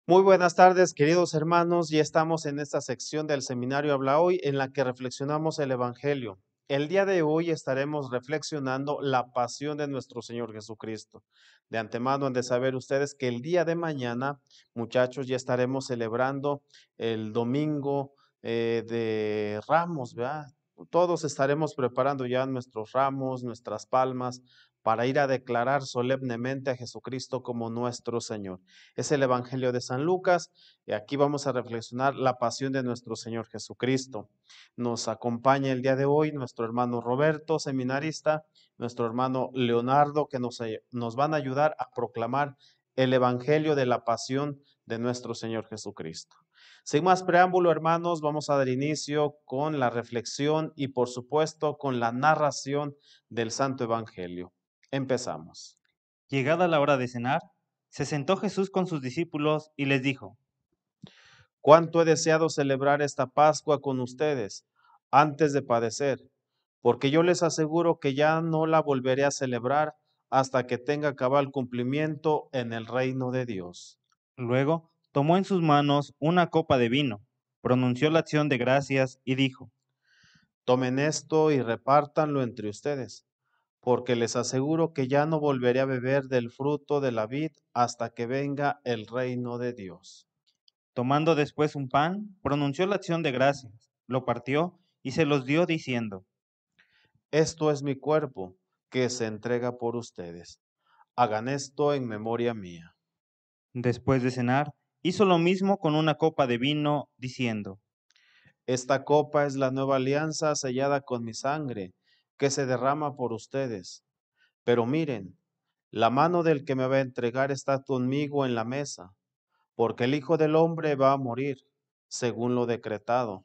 Muy buenas tardes, queridos hermanos. Ya estamos en esta sección del seminario Habla Hoy, en la que reflexionamos el Evangelio. El día de hoy estaremos reflexionando la pasión de nuestro Señor Jesucristo. De antemano han de saber ustedes que el día de mañana, muchachos, ya estaremos celebrando el domingo de Ramos, ¿verdad? Todos estaremos preparando ya nuestros ramos, nuestras palmas, para ir a declarar solemnemente a Jesucristo como nuestro Señor. Es el Evangelio de San Lucas y aquí vamos a reflexionar la pasión de nuestro Señor Jesucristo. Nos acompaña el día de hoy nuestro hermano Roberto, seminarista, nuestro hermano Leonardo, que nos van a ayudar a proclamar el Evangelio de la pasión de nuestro Señor Jesucristo. Sin más preámbulo, hermanos, vamos a dar inicio con la reflexión y, por supuesto, con la narración del Santo Evangelio. Empezamos. Llegada la hora de cenar, se sentó Jesús con sus discípulos y les dijo: Cuánto he deseado celebrar esta Pascua con ustedes antes de padecer, porque yo les aseguro que ya no la volveré a celebrar hasta que tenga cabal cumplimiento en el reino de Dios. Luego tomó en sus manos una copa de vino, pronunció la acción de gracias y dijo: Tomen esto y repártanlo entre ustedes, porque les aseguro que ya no volveré a beber del fruto de la vid hasta que venga el reino de Dios. Tomando después un pan, pronunció la acción de gracias, lo partió y se los dio diciendo: Esto es mi cuerpo, que se entrega por ustedes. Hagan esto en memoria mía. Después de cenar, hizo lo mismo con una copa de vino, diciendo: Esta copa es la nueva alianza sellada con mi sangre, que se derrama por ustedes. Pero miren, la mano del que me va a entregar está conmigo en la mesa, porque el Hijo del Hombre va a morir, según lo decretado.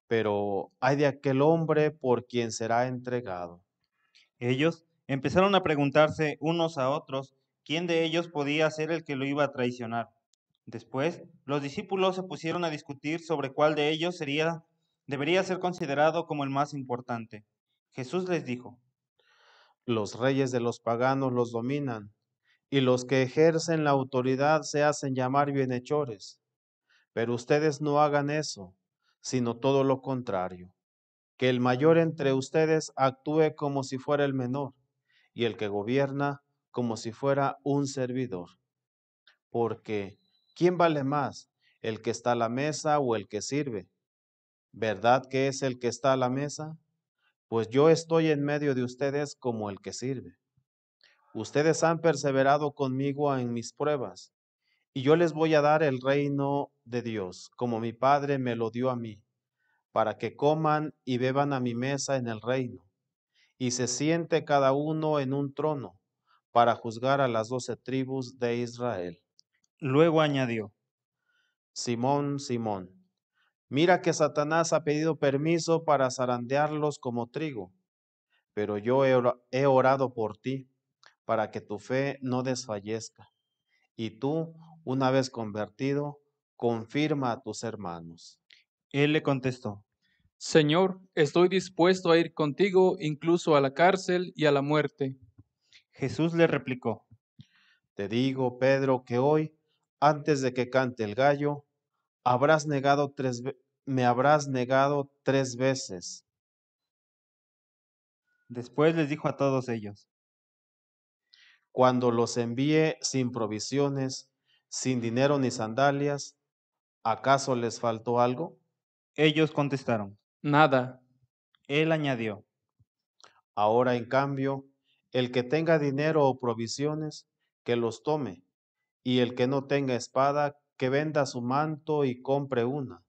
Pero hay de aquel hombre por quien será entregado. Ellos empezaron a preguntarse unos a otros quién de ellos podía ser el que lo iba a traicionar. Después, los discípulos se pusieron a discutir sobre cuál de ellos debería ser considerado como el más importante. Jesús les dijo: Los reyes de los paganos los dominan, y los que ejercen la autoridad se hacen llamar bienhechores. Pero ustedes no hagan eso, sino todo lo contrario. Que el mayor entre ustedes actúe como si fuera el menor, y el que gobierna como si fuera un servidor. Porque, ¿quién vale más, el que está a la mesa o el que sirve? ¿Verdad que es el que está a la mesa? Pues yo estoy en medio de ustedes como el que sirve. Ustedes han perseverado conmigo en mis pruebas, y yo les voy a dar el reino de Dios, como mi Padre me lo dio a mí, para que coman y beban a mi mesa en el reino, y se siente cada uno en un trono, para juzgar a las 12 tribus de Israel. Luego añadió: Simón, Simón, mira que Satanás ha pedido permiso para zarandearlos como trigo, pero yo he orado por ti, para que tu fe no desfallezca. Y tú, una vez convertido, confirma a tus hermanos. Él le contestó: Señor, estoy dispuesto a ir contigo incluso a la cárcel y a la muerte. Jesús le replicó: Te digo, Pedro, que hoy, antes de que cante el gallo, habrás negado me habrás negado 3 veces. Después les dijo a todos ellos: Cuando los envíe sin provisiones, sin dinero ni sandalias, ¿acaso les faltó algo? Ellos contestaron. Nada. Él añadió: Ahora, en cambio, el que tenga dinero o provisiones, que los tome, y el que no tenga espada, que venda su manto y compre una.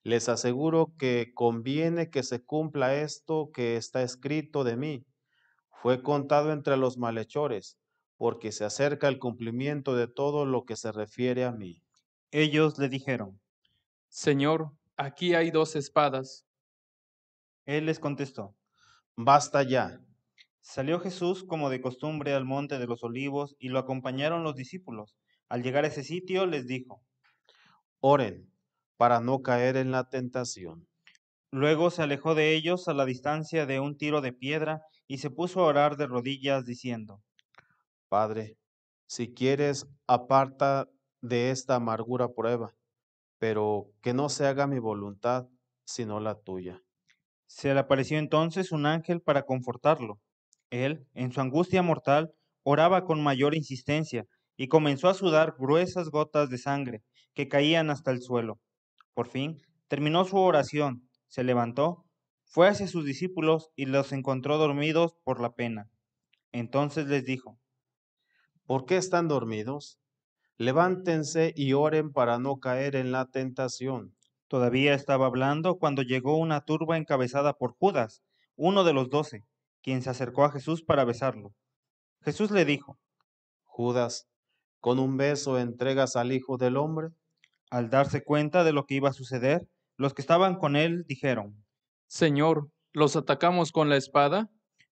Les aseguro que conviene que se cumpla esto que está escrito de mí. Fue contado entre los malhechores, porque se acerca el cumplimiento de todo lo que se refiere a mí. Ellos le dijeron. Señor, aquí hay 2 espadas. Él les contestó. Basta ya. Salió Jesús como de costumbre al monte de los olivos y lo acompañaron los discípulos. Al llegar a ese sitio les dijo. Oren para no caer en la tentación. Luego se alejó de ellos a la distancia de un tiro de piedra y se puso a orar de rodillas diciendo. Padre, si quieres, aparta de esta amargura prueba, pero que no se haga mi voluntad, sino la tuya. Se le apareció entonces un ángel para confortarlo. Él, en su angustia mortal, oraba con mayor insistencia y comenzó a sudar gruesas gotas de sangre que caían hasta el suelo. Por fin, terminó su oración, se levantó, fue hacia sus discípulos y los encontró dormidos por la pena. Entonces les dijo: ¿Por qué están dormidos? Levántense y oren para no caer en la tentación. Todavía estaba hablando cuando llegó una turba encabezada por Judas, uno de los 12, quien se acercó a Jesús para besarlo. Jesús le dijo: Judas, ¿con un beso entregas al Hijo del Hombre? Al darse cuenta de lo que iba a suceder, los que estaban con él dijeron, Señor, ¿los atacamos con la espada?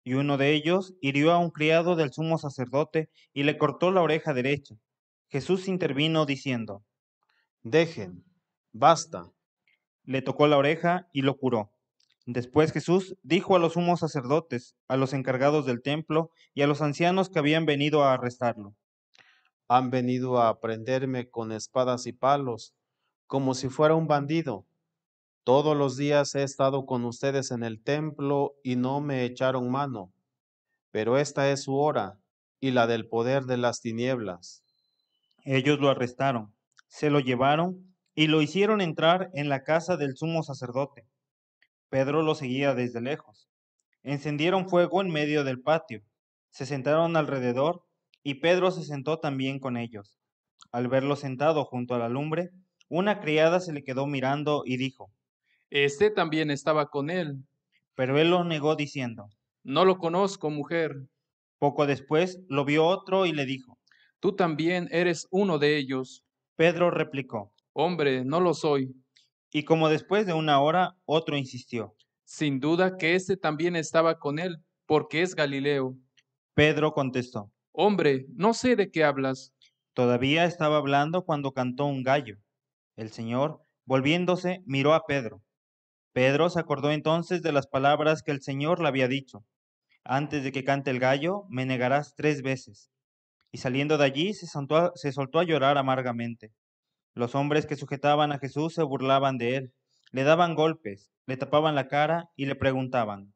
y uno de ellos hirió a un criado del sumo sacerdote y le cortó la oreja derecha. Jesús intervino diciendo, Dejen, basta. le tocó la oreja y lo curó. Después Jesús dijo a los sumos sacerdotes, a los encargados del templo y a los ancianos que habían venido a arrestarlo. Han venido a prenderme con espadas y palos, como si fuera un bandido. Todos los días he estado con ustedes en el templo y no me echaron mano, pero esta es su hora y la del poder de las tinieblas. Ellos lo arrestaron, se lo llevaron y lo hicieron entrar en la casa del sumo sacerdote. Pedro lo seguía desde lejos. Encendieron fuego en medio del patio, se sentaron alrededor y Pedro se sentó también con ellos. Al verlo sentado junto a la lumbre, una criada se le quedó mirando y dijo, Este también estaba con él. pero él lo negó diciendo. No lo conozco, mujer. Poco después lo vio otro y le dijo. Tú también eres uno de ellos. Pedro replicó, Hombre, no lo soy. y como después de una hora otro insistió. Sin duda que este también estaba con él, porque es Galileo. Pedro contestó, Hombre, no sé de qué hablas. todavía estaba hablando cuando cantó un gallo. El Señor, volviéndose, miró a Pedro. Pedro se acordó entonces de las palabras que el Señor le había dicho. Antes de que cante el gallo, me negarás 3 veces. Y saliendo de allí, se soltó a llorar amargamente. Los hombres que sujetaban a Jesús se burlaban de él, le daban golpes, le tapaban la cara y le preguntaban,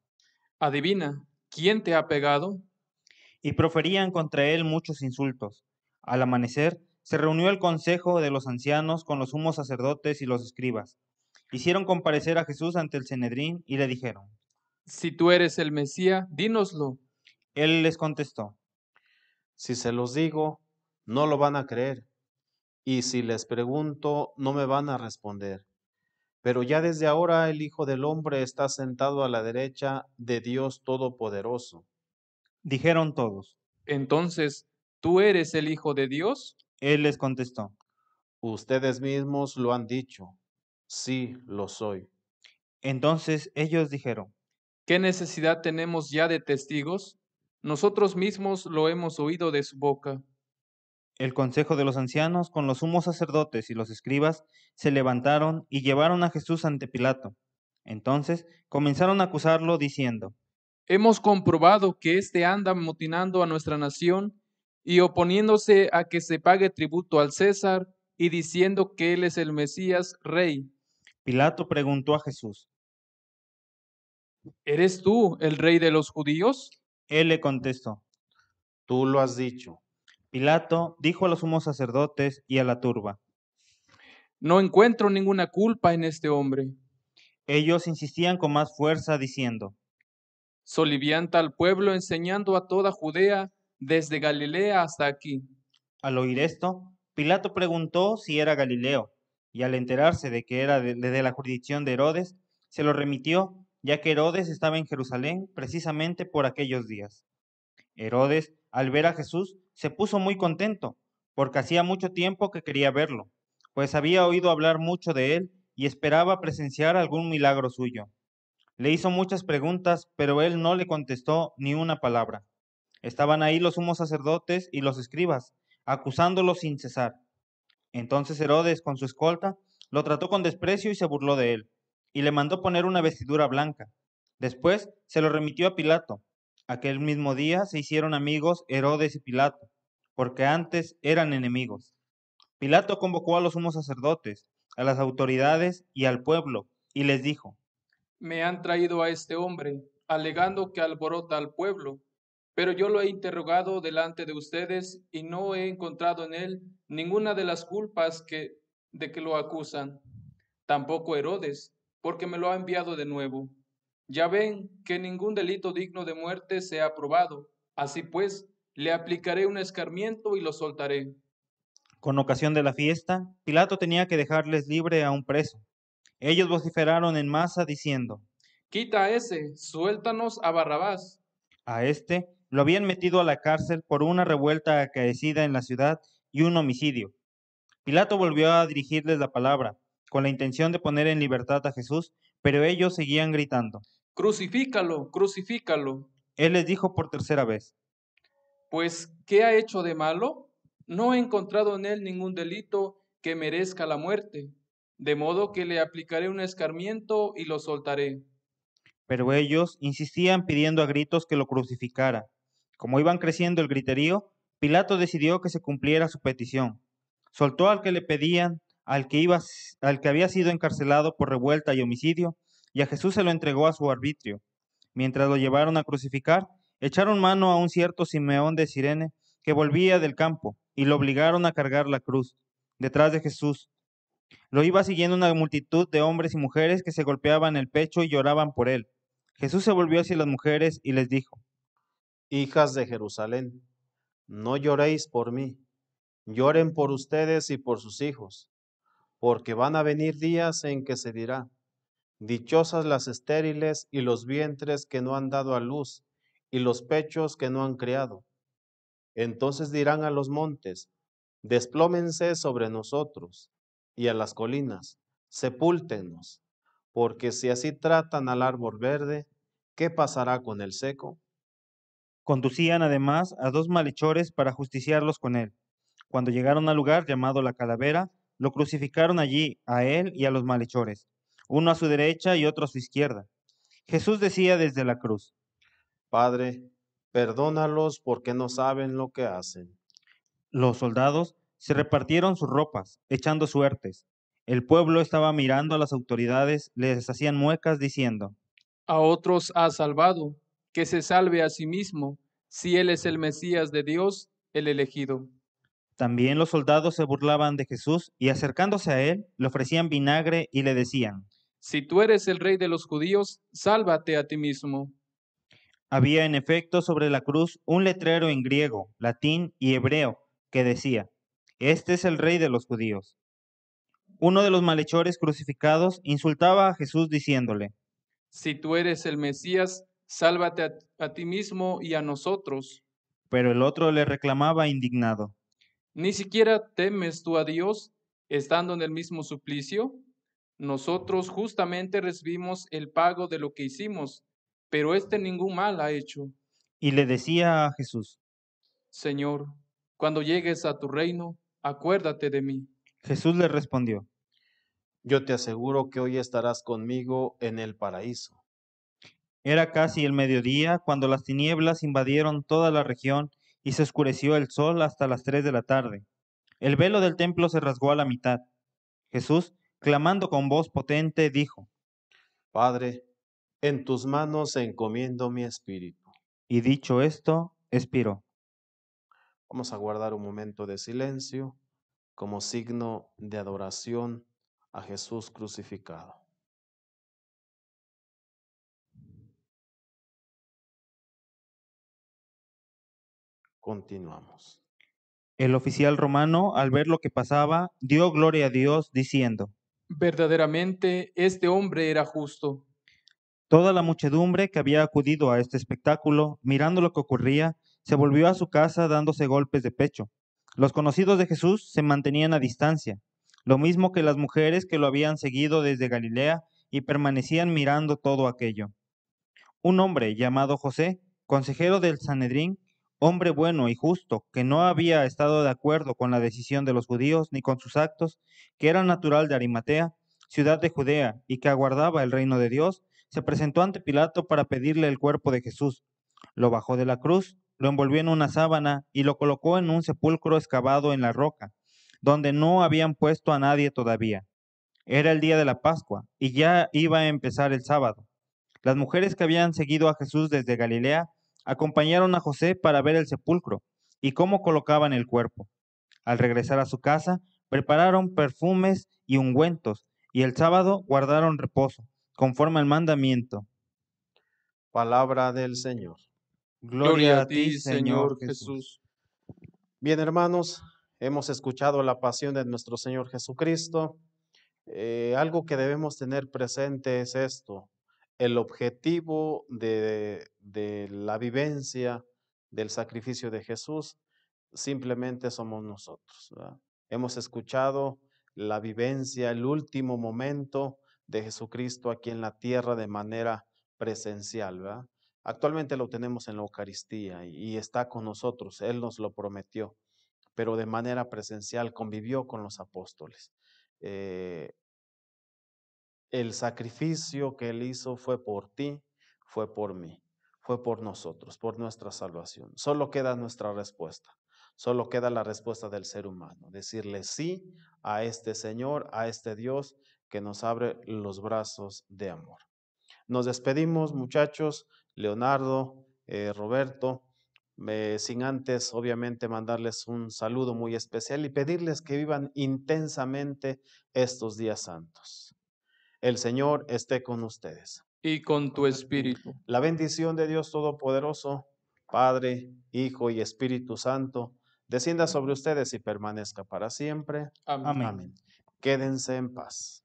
Adivina, ¿quién te ha pegado? y proferían contra él muchos insultos. Al amanecer, se reunió el consejo de los ancianos con los sumos sacerdotes y los escribas. Hicieron comparecer a Jesús ante el Sanedrín y le dijeron. Si tú eres el Mesías, dínoslo. Él les contestó, Si se los digo, no lo van a creer, y si les pregunto, no me van a responder. Pero ya desde ahora el Hijo del Hombre está sentado a la derecha de Dios Todopoderoso. dijeron todos. Entonces, ¿tú eres el Hijo de Dios? Él les contestó. Ustedes mismos lo han dicho. Sí, lo soy. Entonces ellos dijeron, ¿Qué necesidad tenemos ya de testigos? Nosotros mismos lo hemos oído de su boca. el consejo de los ancianos con los sumos sacerdotes y los escribas se levantaron y llevaron a Jesús ante Pilato. Entonces comenzaron a acusarlo diciendo, Hemos comprobado que éste anda motinando a nuestra nación y oponiéndose a que se pague tributo al César y diciendo que él es el Mesías, rey. Pilato preguntó a Jesús. ¿Eres tú el rey de los judíos? Él le contestó. Tú lo has dicho. Pilato dijo a los sumos sacerdotes y a la turba. No encuentro ninguna culpa en este hombre. Ellos insistían con más fuerza diciendo, Solivianta al pueblo enseñando a toda Judea desde Galilea hasta aquí. al oír esto, Pilato preguntó si era Galileo, y al enterarse de que era de la jurisdicción de Herodes, se lo remitió, ya que Herodes estaba en Jerusalén precisamente por aquellos días. Herodes, al ver a Jesús, se puso muy contento, porque hacía mucho tiempo que quería verlo, pues había oído hablar mucho de él y esperaba presenciar algún milagro suyo. Le hizo muchas preguntas, pero él no le contestó ni una palabra. Estaban ahí los sumos sacerdotes y los escribas, acusándolo sin cesar. Entonces Herodes, con su escolta, lo trató con desprecio y se burló de él, y le mandó poner una vestidura blanca. Después se lo remitió a Pilato. Aquel mismo día se hicieron amigos Herodes y Pilato, porque antes eran enemigos. Pilato convocó a los sumos sacerdotes, a las autoridades y al pueblo, y les dijo: Me han traído a este hombre, alegando que alborota al pueblo, pero yo lo he interrogado delante de ustedes y no he encontrado en él ninguna de las culpas de que lo acusan. Tampoco Herodes, porque me lo ha enviado de nuevo. Ya ven que ningún delito digno de muerte se ha probado. Así pues, le aplicaré un escarmiento y lo soltaré. Con ocasión de la fiesta, Pilato tenía que dejarles libre a un preso. Ellos vociferaron en masa diciendo: Quita a ese, suéltanos a Barrabás. a este lo habían metido a la cárcel por una revuelta acaecida en la ciudad y un homicidio. Pilato volvió a dirigirles la palabra, con la intención de poner en libertad a Jesús, pero ellos seguían gritando. Crucifícalo, crucifícalo. Él les dijo por tercera vez: Pues, ¿qué ha hecho de malo? No he encontrado en él ningún delito que merezca la muerte, de modo que le aplicaré un escarmiento y lo soltaré. pero ellos insistían pidiendo a gritos que lo crucificara. Como iban creciendo el griterío, Pilato decidió que se cumpliera su petición. Soltó al que le pedían, al que había sido encarcelado por revuelta y homicidio, y a Jesús se lo entregó a su arbitrio. Mientras lo llevaron a crucificar, echaron mano a un cierto Simeón de Cirene que volvía del campo, y lo obligaron a cargar la cruz. Detrás de Jesús lo iba siguiendo una multitud de hombres y mujeres que se golpeaban el pecho y lloraban por él. Jesús se volvió hacia las mujeres y les dijo: Hijas de Jerusalén, no lloréis por mí, lloren por ustedes y por sus hijos, porque van a venir días en que se dirá, dichosas las estériles y los vientres que no han dado a luz, y los pechos que no han criado. Entonces dirán a los montes, desplómense sobre nosotros, y a las colinas, sepúltennos, porque si así tratan al árbol verde, ¿qué pasará con el seco? Conducían además a dos malhechores para justiciarlos con él. Cuando llegaron al lugar llamado la Calavera, lo crucificaron allí, a él y a los malhechores, uno a su derecha y otro a su izquierda. Jesús decía desde la cruz: Padre, perdónalos porque no saben lo que hacen. Los soldados se repartieron sus ropas, echando suertes. El pueblo estaba mirando a las autoridades, les hacían muecas diciendo: A otros ha salvado, que se salve a sí mismo, si él es el Mesías de Dios, el elegido. También los soldados se burlaban de Jesús y acercándose a él, le ofrecían vinagre y le decían: Si tú eres el rey de los judíos, sálvate a ti mismo. había en efecto sobre la cruz un letrero en griego, latín y hebreo que decía: este es el rey de los judíos. Uno de los malhechores crucificados insultaba a Jesús diciéndole: Si tú eres el Mesías, sálvate a ti mismo y a nosotros. pero el otro le reclamaba indignado: ¿Ni siquiera temes tú a Dios, estando en el mismo suplicio? Nosotros justamente recibimos el pago de lo que hicimos, pero éste ningún mal ha hecho. y le decía a Jesús. Señor, cuando llegues a tu reino, acuérdate de mí. Jesús le respondió: Yo te aseguro que hoy estarás conmigo en el paraíso. era casi el mediodía cuando las tinieblas invadieron toda la región y se oscureció el sol hasta las 3 de la tarde. El velo del templo se rasgó a la mitad. Jesús, clamando con voz potente, dijo, Padre, en tus manos encomiendo mi espíritu. y dicho esto, expiró. Vamos a guardar un momento de silencio como signo de adoración a Jesús crucificado. Continuamos. El oficial romano, al ver lo que pasaba, dio gloria a Dios, diciendo, Verdaderamente, este hombre era justo. toda la muchedumbre que había acudido a este espectáculo, mirando lo que ocurría, se volvió a su casa dándose golpes de pecho. Los conocidos de Jesús se mantenían a distancia, lo mismo que las mujeres que lo habían seguido desde Galilea y permanecían mirando todo aquello. Un hombre llamado José, consejero del Sanedrín, hombre bueno y justo, que no había estado de acuerdo con la decisión de los judíos ni con sus actos, que era natural de Arimatea, ciudad de Judea, y que aguardaba el reino de Dios, se presentó ante Pilato para pedirle el cuerpo de Jesús. Lo bajó de la cruz, lo envolvió en una sábana y lo colocó en un sepulcro excavado en la roca. donde no habían puesto a nadie todavía. Era el día de la Pascua y ya iba a empezar el sábado. Las mujeres que habían seguido a Jesús desde Galilea acompañaron a José para ver el sepulcro y cómo colocaban el cuerpo. Al regresar a su casa, prepararon perfumes y ungüentos, y el sábado guardaron reposo, conforme al mandamiento. Palabra del Señor. Gloria a ti, Señor Jesús. Jesús. Bien, hermanos, hemos escuchado la pasión de nuestro Señor Jesucristo. Algo que debemos tener presente es esto: el objetivo de la vivencia del sacrificio de Jesús simplemente somos nosotros, ¿verdad? Hemos escuchado la vivencia, el último momento de Jesucristo aquí en la tierra de manera presencial, ¿verdad? Actualmente lo tenemos en la Eucaristía y está con nosotros, Él nos lo prometió, pero de manera presencial convivió con los apóstoles. Eh, el sacrificio que Él hizo fue por ti, fue por mí, fue por nosotros, por nuestra salvación. Solo queda nuestra respuesta, solo queda la respuesta del ser humano, decirle sí a este Señor, a este Dios que nos abre los brazos de amor. Nos despedimos, muchachos, Leonardo, Roberto, sin antes obviamente mandarles un saludo muy especial y pedirles que vivan intensamente estos días santos. El Señor esté con ustedes. Y con tu espíritu. La bendición de Dios Todopoderoso, Padre, Hijo y Espíritu Santo, descienda sobre ustedes y permanezca para siempre. Amén. Amén. Amén. Quédense en paz.